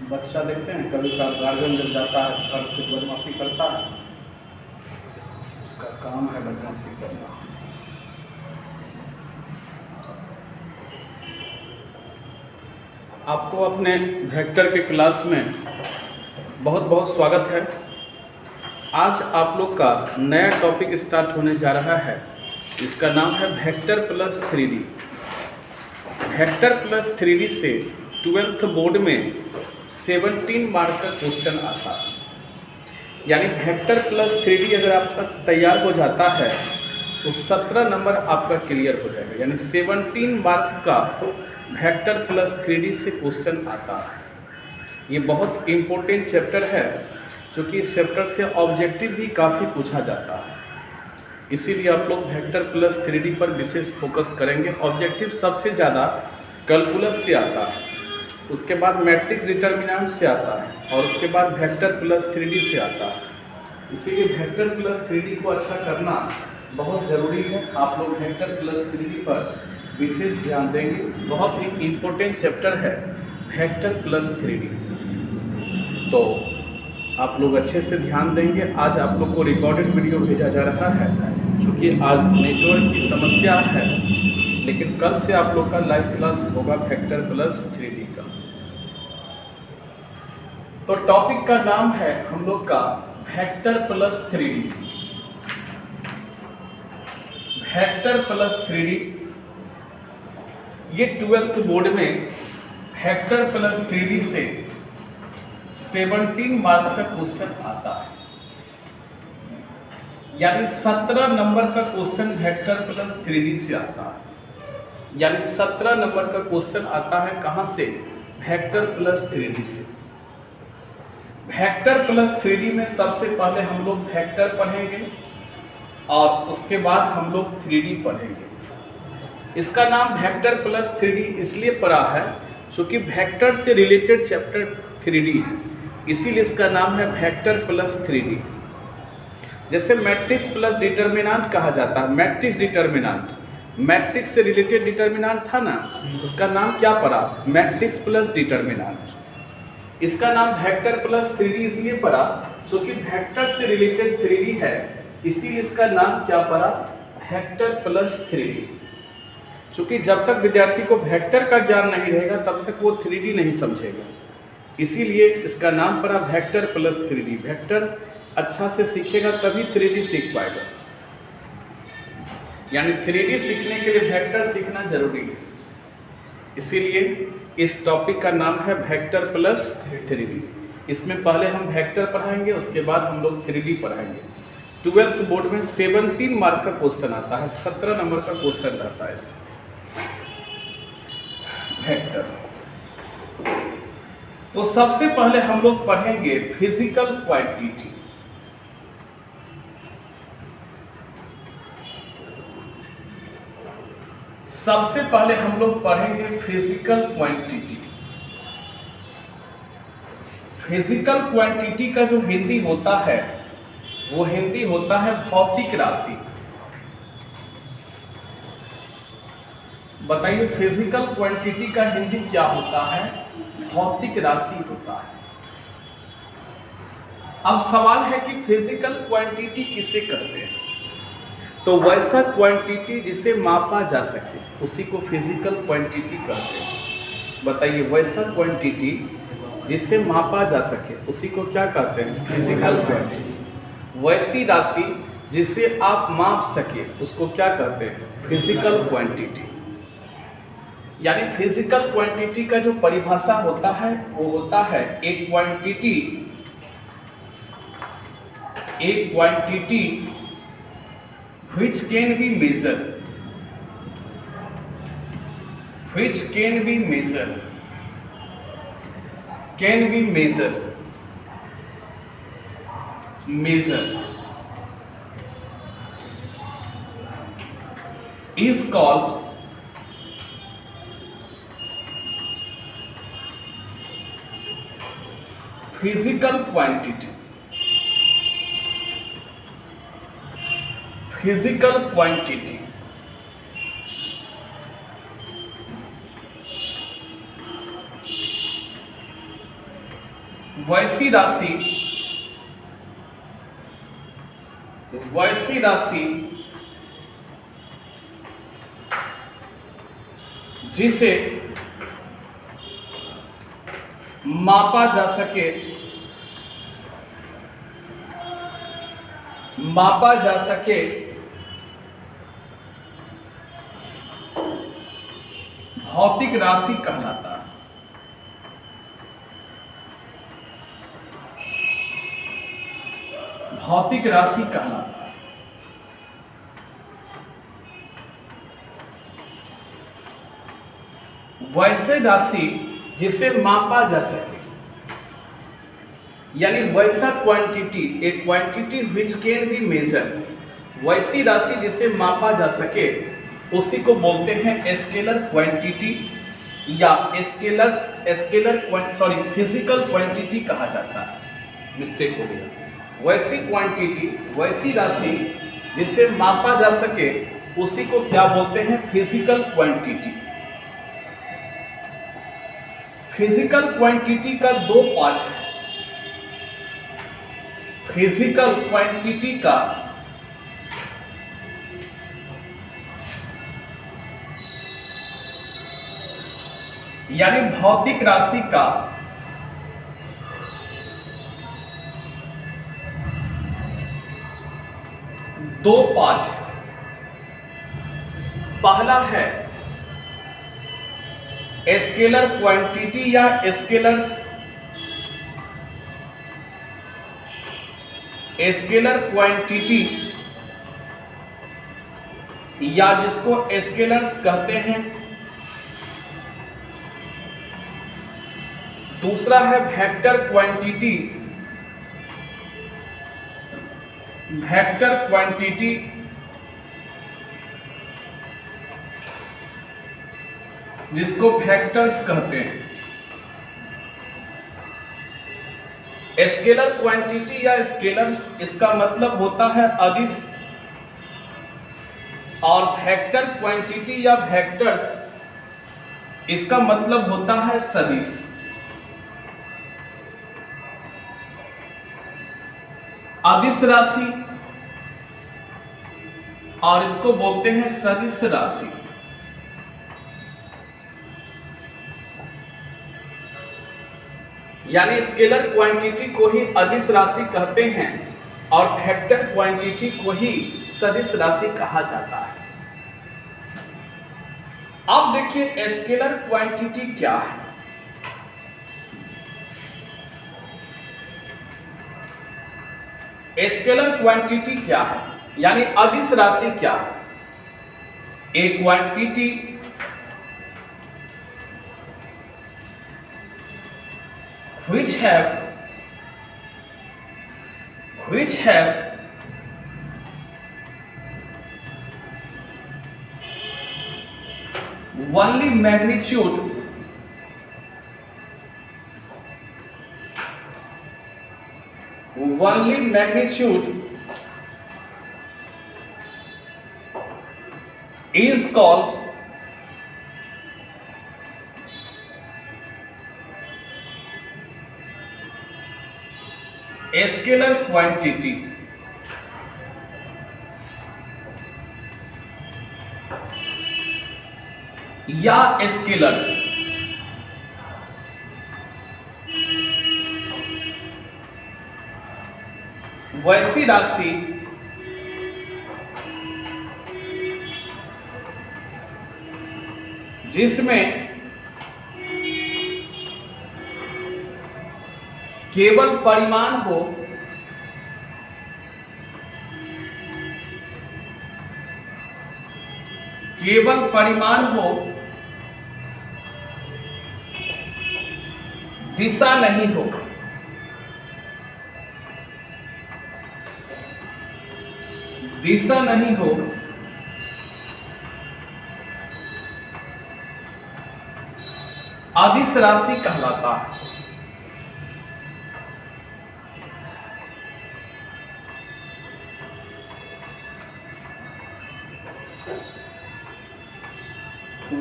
बच्चा देखते हैं कभी का गार्जियन जब जाता है घर से बदमाशी करता है, उसका काम है बदमाशी करना। आपको अपने वेक्टर के क्लास में बहुत बहुत स्वागत है। आज आप लोग का नया टॉपिक स्टार्ट होने जा रहा है, इसका नाम है vector plus 3D। Vector plus 3D से 12th बोर्ड में 17 मार्क का क्वेश्चन आता है। यानी वेक्टर प्लस 3D अगर आपका तैयार हो जाता है तो 17 नंबर आपका क्लियर हो जाएगा। यानी 17 मार्क्स का वेक्टर प्लस 3D से क्वेश्चन आता है। ये बहुत इम्पोर्टेंट चैप्टर है, क्योंकि इस चैप्टर से ऑब्जेक्टिव भी काफ़ी पूछा जाता है। इसीलिए आप लोग वेक्टर प्लस 3D पर विशेष फोकस करेंगे। ऑब्जेक्टिव सबसे ज़्यादा कैलकुलस से आता है, उसके बाद मैट्रिक्स डिटर्मिनेंट से आता है, और उसके बाद वेक्टर प्लस 3D से आता है। इसीलिए वेक्टर प्लस 3D को अच्छा करना बहुत ज़रूरी है। आप लोग वेक्टर प्लस 3D पर विशेष ध्यान देंगे। बहुत ही इम्पोर्टेंट चैप्टर है वेक्टर प्लस 3D, तो आप लोग अच्छे से ध्यान देंगे। आज आप लोग को रिकॉर्डेड वीडियो भेजा जा रहा है, क्योंकि आज नेटवर्क की समस्या है, लेकिन कल से आप लोग का लाइव क्लास होगा वेक्टर प्लस 3D का। तो टॉपिक का नाम है हम लोग का vector plus 3D। Vector plus 3D ये 12th बोर्ड में वेक्टर प्लस 3D से 17 मार्क्स का क्वेश्चन आता है। यानी 17 नंबर का क्वेश्चन वेक्टर प्लस 3D से आता है। यानी 17 नंबर का क्वेश्चन आता है कहां से? वेक्टर प्लस 3D से। वेक्टर प्लस 3D में सबसे पहले हम लोग वेक्टर पढ़ेंगे और उसके बाद हम लोग 3D पढ़ेंगे। इसका नाम वेक्टर प्लस 3D इसलिए पढ़ा है क्योंकि वेक्टर से रिलेटेड चैप्टर 3D है, इसीलिए इसका नाम है वेक्टर प्लस 3D। जैसे मैट्रिक्स प्लस डिटर्मिनेंट कहा जाता है, मैट्रिक्स डिटर्मिनेंट, मैट्रिक्स से रिलेटेड डिटर्मिनेंट था ना, उसका नाम क्या पड़ा? Matrix plus determinant. इसका नाम वेक्टर प्लस 3D इसलिए पड़ा क्योंकि वेक्टर से रिलेटेड 3D है, इसीलिए इसका नाम क्या पड़ा? Vector plus 3D। क्योंकि जब तक विद्यार्थी को वेक्टर का ज्ञान नहीं रहेगा तब तक वो 3D नहीं समझेगा, इसीलिए इसका नाम पड़ा वेक्टर प्लस 3D। वेक्टर अच्छा से सीखेगा तभी 3D सीख पाएगा। यानी 3D सीखने के लिए वेक्टर सीखना जरूरी है, इसीलिए इस टॉपिक का नाम है वेक्टर प्लस 3D। इसमें पहले हम वेक्टर पढ़ाएंगे, उसके बाद हम लोग 3D पढ़ाएंगे। 12th बोर्ड में 17 मार्क का क्वेश्चन आता है, 17 नंबर का क्वेश्चन रहता है इससे वेक्टर। तो सबसे पहले हम लोग पढ़ेंगे फिजिकल क्वांटिटी। सबसे पहले हम लोग पढ़ेंगे फिजिकल क्वांटिटी। फिजिकल क्वांटिटी का जो हिंदी होता है वो हिंदी होता है भौतिक राशि। बताइए फिजिकल क्वांटिटी का हिंदी क्या होता है? भौतिक राशि होता है। अब सवाल है कि फिजिकल क्वांटिटी किसे कहते हैं? तो वैसा क्वांटिटी जिसे मापा जा सके उसी को फिजिकल क्वांटिटी कहते हैं। बताइए वैसा क्वांटिटी जिसे मापा जा सके उसी को क्या कहते हैं? Physical quantity. वैसी राशि जिसे आप माप सके उसको क्या कहते हैं? Physical quantity. यानी फिजिकल क्वांटिटी का जो परिभाषा होता है वो होता है एक quantity which can be measured, is called physical quantity। Physical quantity वैसी राशि जिसे मापा जा सके भौतिक राशि कहलाता है। भौतिक राशि कहलाता है। वैसे राशि जिसे मापा जा सके, यानी वैसा quantity, a quantity which can be measure, वैसी राशि जिसे मापा जा सके उसी को बोलते हैं स्केलर क्वांटिटी या फिजिकल क्वांटिटी कहा जाता है। मिस्टेक हो गया। वैसी क्वांटिटी, वैसी राशि जिसे मापा जा सके उसी को क्या बोलते हैं? Physical quantity. फिजिकल क्वांटिटी का दो पार्ट है। फिजिकल क्वांटिटी का यानी भौतिक राशि का दो पार्ट है। पहला है स्केलर क्वांटिटी या स्केलर क्वांटिटी या जिसको स्केलर्स कहते हैं। दूसरा है वेक्टर क्वांटिटी। वेक्टर क्वांटिटी जिसको वेक्टर्स कहते हैं। स्केलर क्वांटिटी या स्केलर्स, इसका मतलब होता है अदिश, और वेक्टर क्वांटिटी या वेक्टर्स इसका मतलब होता है सदिश। अदिश राशि और इसको बोलते हैं सदिश राशि। यानी स्केलर क्वांटिटी को ही अदिश राशि कहते हैं और वेक्टर क्वांटिटी को ही सदिश राशि कहा जाता है। अब देखिए स्केलर क्वांटिटी क्या है। स्केलर क्वांटिटी क्या है, यानी अदिश राशि क्या है? ए quantity which have only magnitude is called scalar quantity. या स्केलर्स। वैसी राशि जिसमें केवल परिमाण हो, दिशा नहीं हो। अदिश राशि कहलाता है।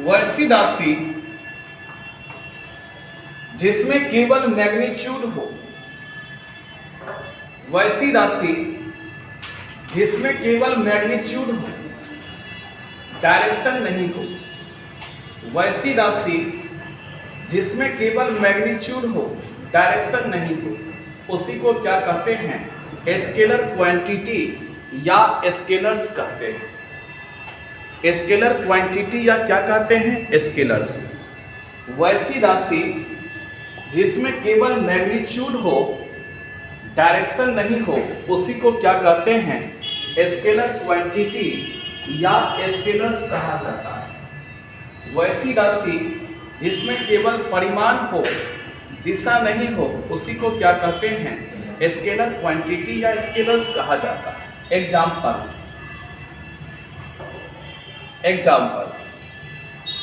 वैसी राशि जिसमें केवल मैग्नीट्यूड हो, वैसी राशि जिसमें केवल मैग्नीट्यूड हो, डायरेक्शन नहीं हो। वैसी राशि जिसमें केवल मैग्नीट्यूड हो, डायरेक्शन नहीं हो, उसी को क्या कहते हैं? स्केलर क्वांटिटी या स्केलर्स कहते हैं। स्केलर क्वांटिटी या क्या कहते हैं? स्केलर्स। वैसी राशि जिसमें केवल मैग्नीट्यूड हो, डायरेक्शन नहीं हो, उसी को क्या कहते हैं? स्केलर क्वांटिटी या स्केलर्स कहा जाता है। वैसी राशि जिसमें केवल परिमाण हो, दिशा नहीं हो, उसी को क्या कहते हैं? स्केलर क्वांटिटी या स्केलर्स कहा जाता है। एग्जाम्पल,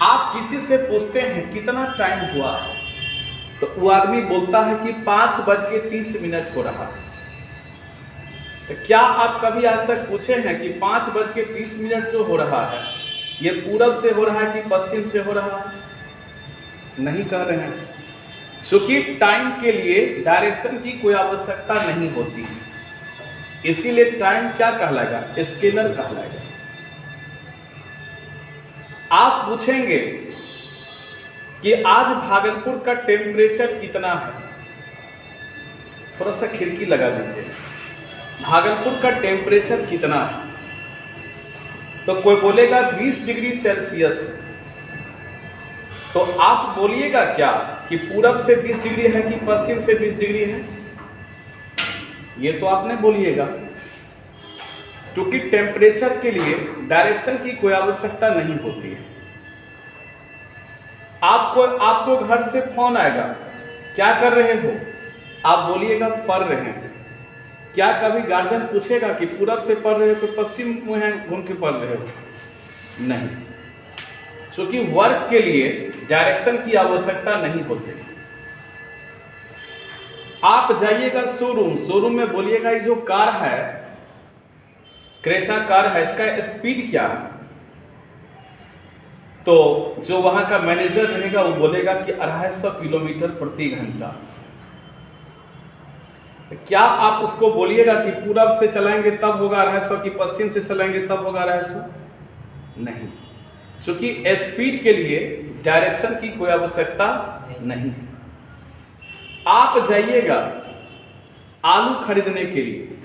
आप किसी से पूछते हैं कितना टाइम हुआ है, तो वो आदमी बोलता है कि 5:30 हो रहा है। तो क्या आप कभी आज तक पूछे हैं कि 5:30 जो हो रहा है, ये पूरब से हो रहा है कि पश्चिम से हो रहा है? नहीं कह रहे हैं, क्योंकि टाइम के लिए डायरेक्शन की कोई आवश्यकता नहीं होती है, इसीलिए टाइम क्या कहलाएगा? स्केलर कहलाएगा। आप पूछेंगे कि आज भागलपुर का टेम्परेचर कितना है, थोड़ा सा खिड़की लगा दीजिए। भागलपुर का टेम्परेचर कितना है? तो कोई बोलेगा 20 डिग्री सेल्सियस। तो आप बोलिएगा क्या कि पूरब से 20 डिग्री है कि पश्चिम से 20 डिग्री है? ये तो आप नहीं बोलिएगा, क्योंकि टेम्परेचर के लिए डायरेक्शन की कोई आवश्यकता नहीं होती है। आपको घर से फोन आएगा, क्या कर रहे हो? आप बोलिएगा पढ़ रहे हैं। क्या कभी गार्जियन पूछेगा कि पूरब से पढ़ रहे हो कि पश्चिम में घूम के पढ़ रहे हो? नहीं, क्योंकि वर्क के लिए डायरेक्शन की आवश्यकता नहीं होती। आप जाइएगा शोरूम में बोलिएगा ये जो कार है, क्रेटा कार है, इसका स्पीड क्या है? तो जो वहां का मैनेजर रहेगा वो बोलेगा कि 250 किलोमीटर प्रति घंटा। तो क्या आप उसको बोलिएगा कि पूरब से चलाएंगे तब होगा 250 कि पश्चिम से चलाएंगे तब होगा 250? नहीं, क्योंकि स्पीड के लिए डायरेक्शन की कोई आवश्यकता नहीं। आप जाइएगा आलू खरीदने के लिए,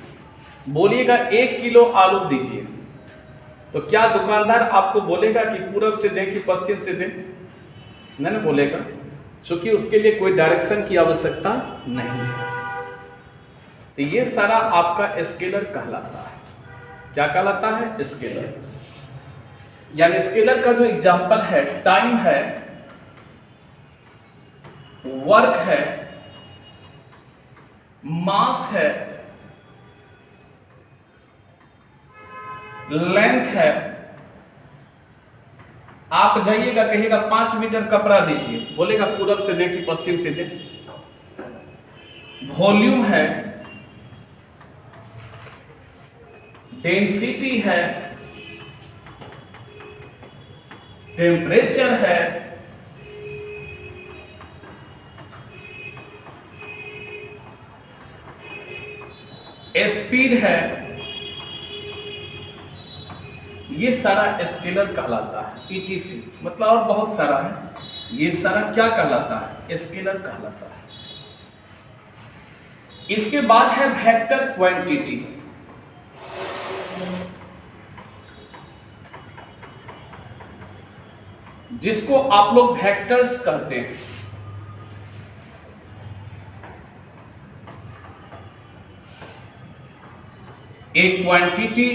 बोलिएगा 1 किलो आलू दीजिए, तो क्या दुकानदार आपको बोलेगा कि पूरब से दें कि पश्चिम से दें? नहीं बोलेगा, क्योंकि उसके लिए कोई डायरेक्शन की आवश्यकता नहीं है। तो ये सारा आपका स्केलर कहलाता है। क्या कहलाता है? स्केलर। यानी स्केलर का जो एग्जाम्पल है, टाइम है, वर्क है, मास है, लेंथ है। आप जाइएगा कहिएगा 5 मीटर कपड़ा दीजिए, बोलेगा पूरब से दें कि पश्चिम से दें। वॉल्यूम है, डेंसिटी है, टेम्परेचर है, स्पीड है, ये सारा स्केलर कहलाता है। ETC मतलब और बहुत सारा है, ये सारा क्या कहलाता है? स्केलर कहलाता है। इसके बाद है वेक्टर क्वांटिटी। जिसको आप लोग वेक्टर्स कहते हैं। एक quantity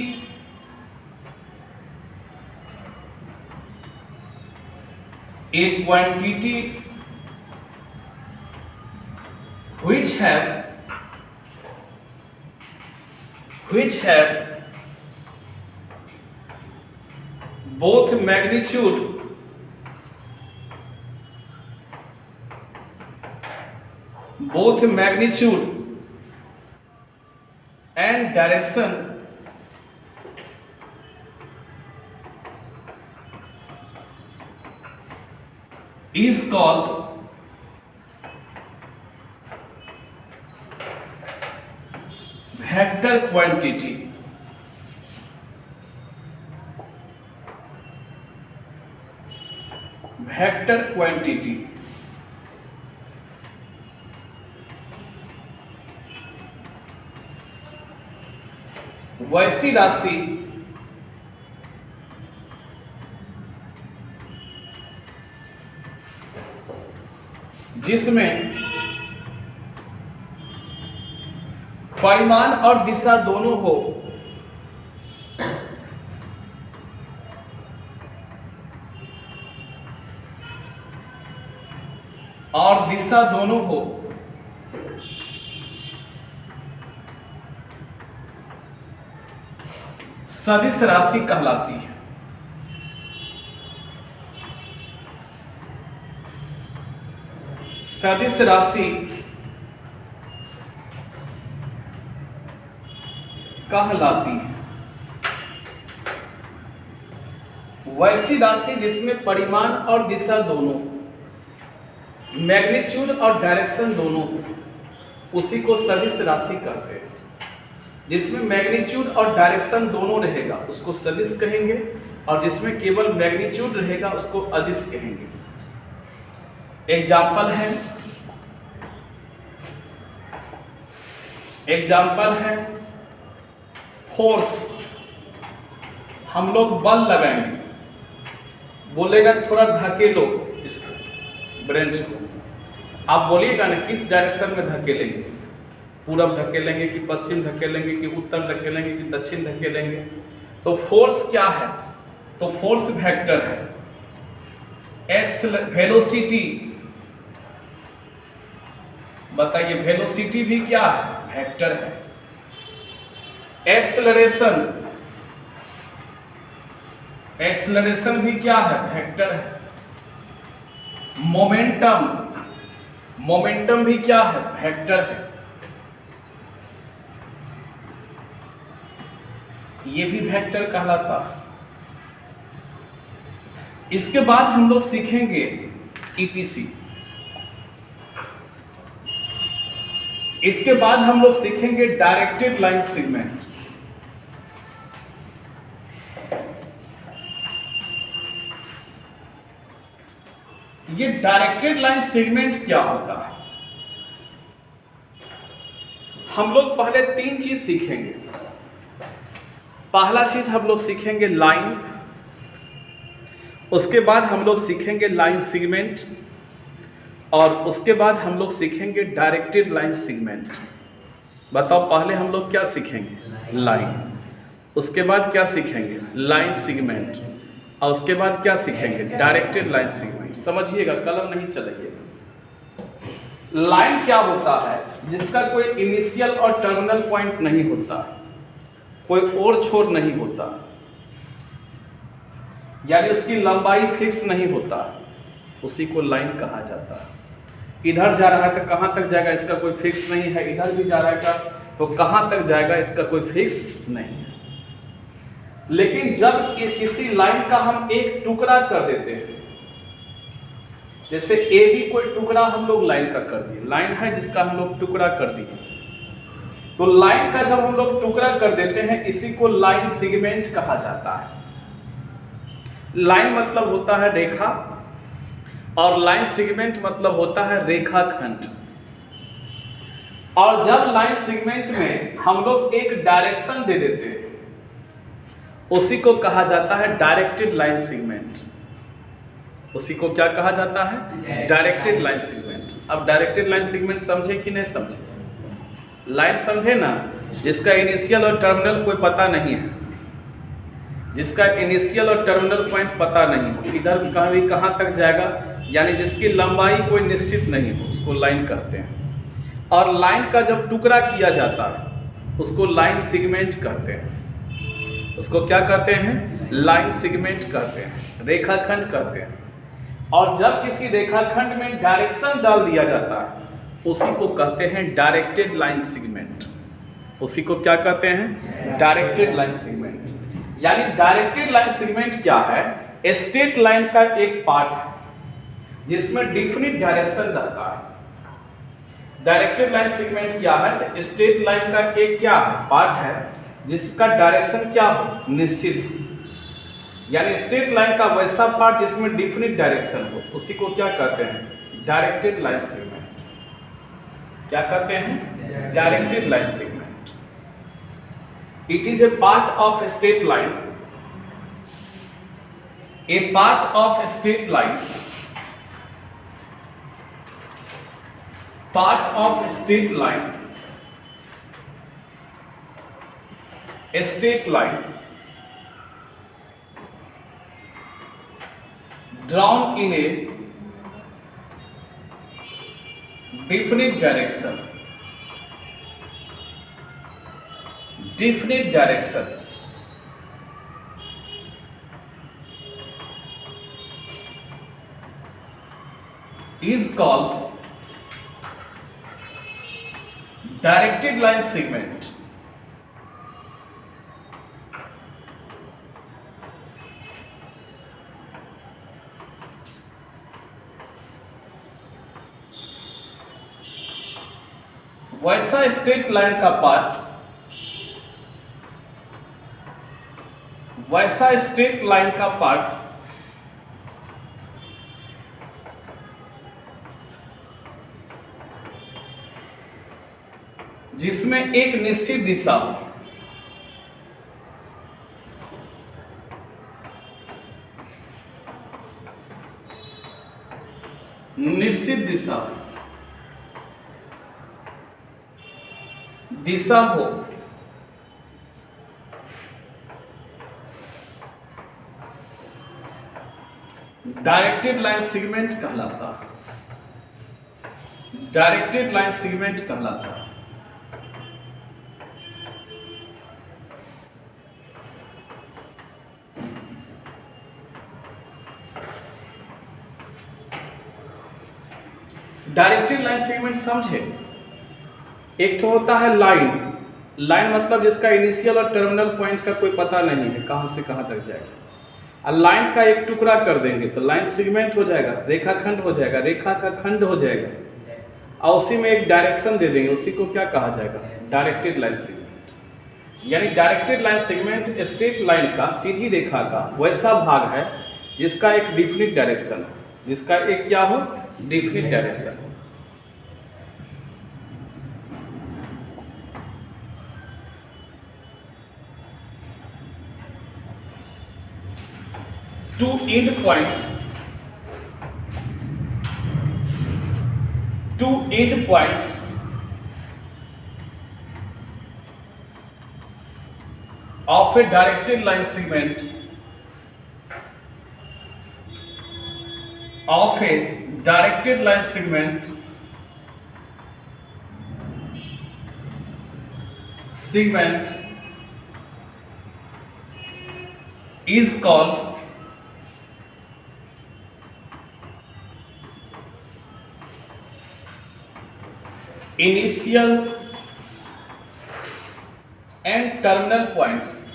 which have both magnitude and direction is called vector quantity. Vector quantity वैसी राशि जिसमें परिमाण और दिशा दोनों हो और दिशा दोनों हो सदिश राशि कहलाती है। सदिश राशि कहलाती है वैसी राशि जिसमें परिमाण और दिशा दोनों, मैग्नीट्यूड और डायरेक्शन दोनों, उसी को सदिश राशि कहते हैं। जिसमें मैग्नीट्यूड और डायरेक्शन दोनों रहेगा उसको सदिश कहेंगे, और जिसमें केवल मैग्नीट्यूड रहेगा उसको अदिश कहेंगे। एग्जाम्पल है फोर्स। हम लोग बल लगाएंगे, बोलेगा थोड़ा धकेलो इसको, ब्रेंच को। आप बोलिएगा ना किस डायरेक्शन में धकेलेंगे, पूरब धकेलेंगे कि पश्चिम धकेलेंगे कि उत्तर धकेलेंगे कि दक्षिण धकेलेंगे। तो फोर्स क्या है, तो फोर्स वेक्टर है। वेलोसिटी, बताइए वेलोसिटी भी क्या है, वेक्टर है। एक्सेलरेशन भी क्या है, वेक्टर है। मोमेंटम भी क्या है, वेक्टर है। ये भी वेक्टर कहलाता है। इसके बाद हम लोग सीखेंगे ईटीसी। इसके बाद हम लोग सीखेंगे डायरेक्टेड लाइन सेगमेंट। ये डायरेक्टेड लाइन सेगमेंट क्या होता है, हम लोग पहले 3 चीज सीखेंगे। पहला चीज हम लोग सीखेंगे लाइन, उसके बाद हम लोग सीखेंगे लाइन सेगमेंट, और उसके बाद हम लोग सीखेंगे डायरेक्टेड लाइन सेगमेंट। बताओ पहले हम लोग क्या सीखेंगे, लाइन, उसके बाद क्या सीखेंगे, लाइन सेगमेंट, और उसके बाद क्या सीखेंगे, डायरेक्टेड लाइन सेगमेंट। समझिएगा, कलम नहीं चलाइएगा। लाइन क्या होता है, जिसका कोई इनिशियल और टर्मिनल पॉइंट नहीं होता, कोई और छोर नहीं होता, यानी उसकी लंबाई फिक्स नहीं होता, उसी को लाइन कहा जाता है। इधर जा रहा है तो कहां तक जाएगा इसका कोई फिक्स नहीं है, इधर भी जा रहा है तो कहां तक जाएगा इसका कोई फिक्स नहीं है। लेकिन जब किसी लाइन का हम एक टुकड़ा कर देते हैं, जैसे ए बी कोई टुकड़ा हम लोग लाइन का कर दिए, लाइन है जिसका हम लोग टुकड़ा कर दिए, तो लाइन का जब हम लोग टुकड़ा कर देते हैं इसी को लाइन सेगमेंट कहा जाता है। लाइन मतलब होता है रेखा, और लाइन सेगमेंट मतलब होता है रेखाखंड। और जब लाइन सेगमेंट में हम लोग एक डायरेक्शन दे देते हैं उसी को कहा जाता है डायरेक्टेड लाइन सेगमेंट। उसी को क्या कहा जाता है, डायरेक्टेड लाइन सेगमेंट। अब डायरेक्टेड लाइन सेगमेंट समझे कि नहीं समझे, लाइन समझे ना, जिसका इनिशियल और टर्मिनल कोई पता नहीं है, जिसका इनिशियल और टर्मिनल पॉइंट पता नहीं हो, इधर कहीं कहाँ तक जाएगा, यानी जिसकी लंबाई कोई निश्चित नहीं हो, उसको लाइन कहते हैं। और लाइन का जब टुकड़ा किया जाता है उसको लाइन सेगमेंट कहते हैं। उसको क्या कहते हैं, लाइन सेगमेंट कहते हैं, रेखाखंड कहते हैं। और जब किसी रेखाखंड में डायरेक्शन डाल दिया जाता है उसी को कहते हैं डायरेक्टेड लाइन सेगमेंट। उसी को क्या कहते हैं, डायरेक्टेड लाइन सेगमेंट। यानी डायरेक्टेड लाइन सेगमेंट क्या है, स्ट्रेट लाइन का एक पार्ट है जिसमें डिफिनिट डायरेक्शन रहता है। डायरेक्टेड लाइन सेगमेंट क्या है? तो स्ट्रेट लाइन का एक क्या पार्ट है जिसका डायरेक्शन क्या हो, निश्चित हो। यानी स्ट्रेट लाइन का वैसा पार्ट जिसमें डिफिनिट डायरेक्शन हो, उसी को क्या कहते हैं? Directed line segment. क्या कहते हैं? Directed line segment. It is a part of straight line, A part of straight line, part of straight line, straight line drawn in a definite direction, definite direction is called directed line segment. वैसा straight line का part, वैसा straight line का part जिसमें एक निश्चित दिशा हो, निश्चित दिशा हो, डायरेक्टेड लाइन सेगमेंट कहलाता है। डायरेक्टेड लाइन सेगमेंट कहलाता है। डायरेक्टेड लाइन सेगमेंट समझे, एक तो होता है लाइन। लाइन मतलब जिसका इनिशियल और टर्मिनल पॉइंट का कोई पता नहीं है, कहां से कहां तक जाएगा। और लाइन का एक टुकड़ा कर देंगे तो लाइन सेगमेंट हो जाएगा, रेखाखंड हो जाएगा, रेखा का खंड हो जाएगा, और उसी में एक डायरेक्शन दे देंगे, उसी को क्या कहा जाएगा? Directed line segment. यानी directed line segment straight line का, सीधी रेखा का वैसा भाग है जिसका एक डिफिनिट डायरेक्शन है, जिसका एक क्या हो? Definite direction. Two end points of a directed line segment, of a directed line segment is called initial and terminal points.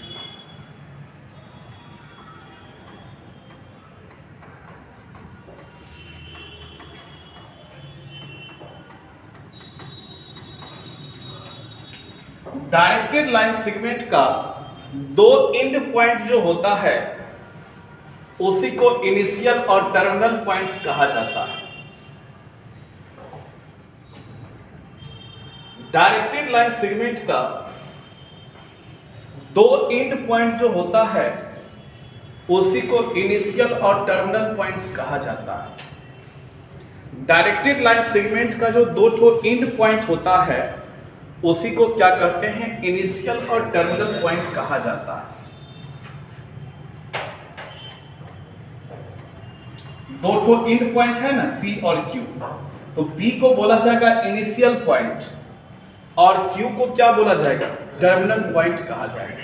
Directed line segment का दो एंड पॉइंट जो होता है उसी को इनिशियल और टर्मिनल पॉइंट्स कहा जाता है। डायरेक्टेड लाइन सेगमेंट का दो एंड पॉइंट जो होता है उसी को इनिशियल और टर्मिनल पॉइंट्स कहा जाता है। डायरेक्टेड लाइन सेगमेंट का जो दो ठो एंड पॉइंट होता है उसी को क्या कहते हैं? इनिशियल और टर्मिनल पॉइंट कहा जाता है। दो ठो एंड पॉइंट है ना, P और Q, तो P को बोला जाएगा इनिशियल पॉइंट और Q को क्या बोला जाएगा? टर्मिनल पॉइंट कहा जाएगा।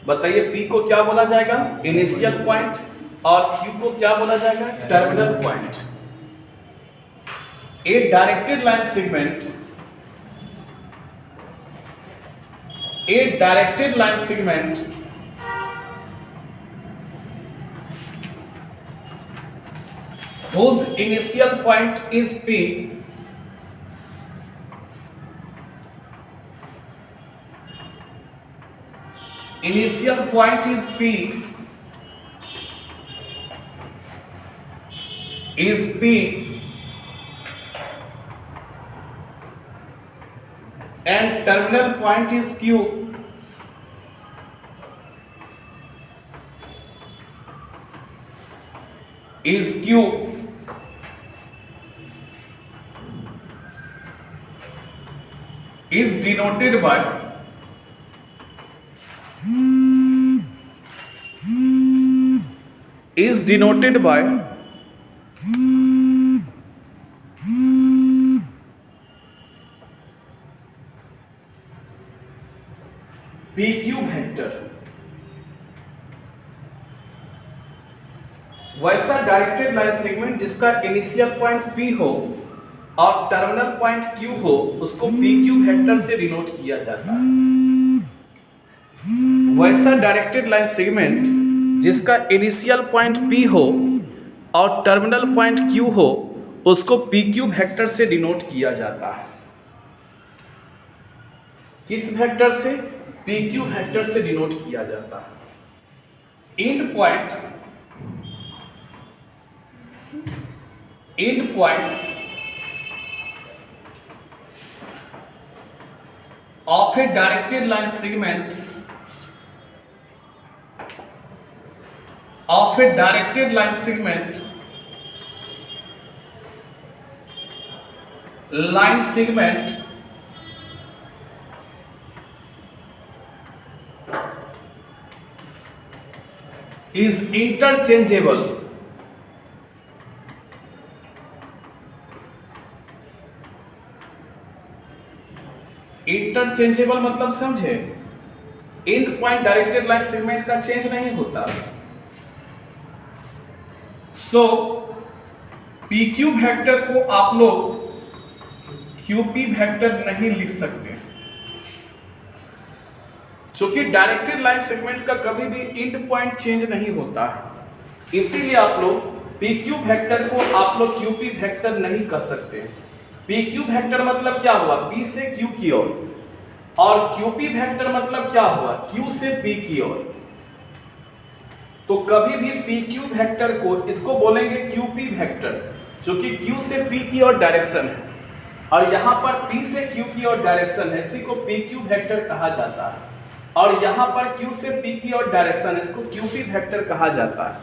बताइए, P को क्या बोला जाएगा? इनिशियल पॉइंट, और Q को क्या बोला जाएगा? Terminal point. A directed line segment, a directed line segment whose initial point is P initial point is P, and terminal point is Q, is denoted by PQ vector. वैसा directed line segment जिसका initial point P हो और terminal point Q हो उसको PQ vector से denote किया जाता है। वैसा डायरेक्टेड लाइन सेगमेंट जिसका इनिशियल पॉइंट P हो और टर्मिनल पॉइंट Q हो उसको PQ वेक्टर से डिनोट किया जाता है। किस वेक्टर से? PQ वेक्टर से डिनोट किया जाता है। And points of A directed line segment is interchangeable मतलब समझे, and point directed line segment का चेंज नहीं होता। सो PQ वेक्टर को आप लोग QP वेक्टर नहीं लिख सकते क्योंकि डायरेक्टेड लाइन सेगमेंट का कभी भी एंड पॉइंट चेंज नहीं होता है। इसीलिए आप लोग PQ वेक्टर को आप लोग QP वेक्टर नहीं कर सकते। PQ वेक्टर मतलब क्या हुआ? P से Q की ओर, और QP वेक्टर मतलब क्या हुआ? Q से P की ओर। तो कभी भी PQ वेक्टर को इसको बोलेंगे QP वेक्टर जो कि Q से P की ओर डायरेक्शन है, और यहाँ पर P से Q की ओर डायरेक्शन है, इसी को PQ वेक्टर कहा जाता है। और यहाँ पर Q से P की ओर डायरेक्शन, इसको QP वेक्टर कहा जाता है।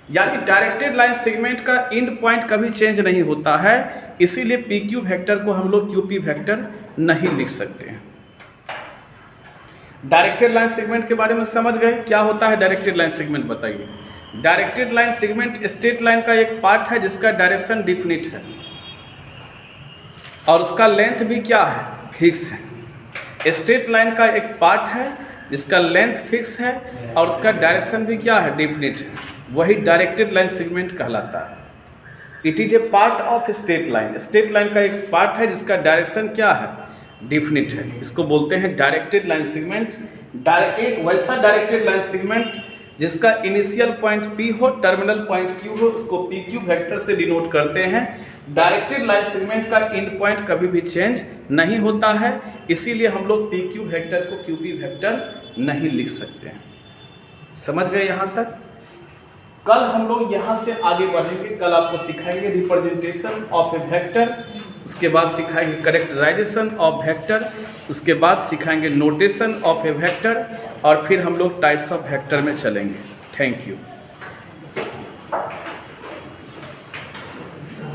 यानी डायरेक्टेड लाइन सेगमेंट का एंड पॉइंट कभी चेंज नहीं होता है, इसीलिए PQ वेक्टर को हम लोग QP वेक्टर नहीं लिख सकते हैं। डायरेक्टेड लाइन सेगमेंट के बारे में समझ गए? क्या होता है डायरेक्टेड लाइन सेगमेंट बताइए। Directed line segment straight line का एक पार्ट है जिसका डायरेक्शन डिफिनिट है और उसका लेंथ भी क्या है? फिक्स है। स्ट्रेट लाइन का एक पार्ट है जिसका लेंथ फिक्स है और उसका डायरेक्शन भी क्या है? डिफिनिट है। वही डायरेक्टेड लाइन सेगमेंट कहलाता है। It is a part of straight line. Straight line का एक पार्ट है जिसका डायरेक्शन क्या है? डिफिनिट है। इसको बोलते हैं डायरेक्टेड लाइन सेगमेंट। एक वैसा डायरेक्टेड लाइन सेगमेंट जिसका इनिशियल पॉइंट P हो, टर्मिनल पॉइंट Q हो, उसको PQ वेक्टर से डिनोट करते हैं। डायरेक्टेड लाइन सेगमेंट का एंड पॉइंट कभी भी चेंज नहीं होता है, इसीलिए हम लोग PQ वेक्टर को QP वेक्टर नहीं लिख सकते हैं। समझ गए यहाँ तक? कल हम लोग यहाँ से आगे बढ़ेंगे। कल आपको सिखाएंगे रिप्रेजेंटेशन ऑफ ए वेक्टर, उसके बाद सिखाएंगे कैरेक्टराइजेशन ऑफ वेक्टर, उसके बाद सिखाएंगे नोटेशन ऑफ ए वेक्टर, और फिर हम लोग टाइप्स ऑफ वेक्टर में चलेंगे। Thank you.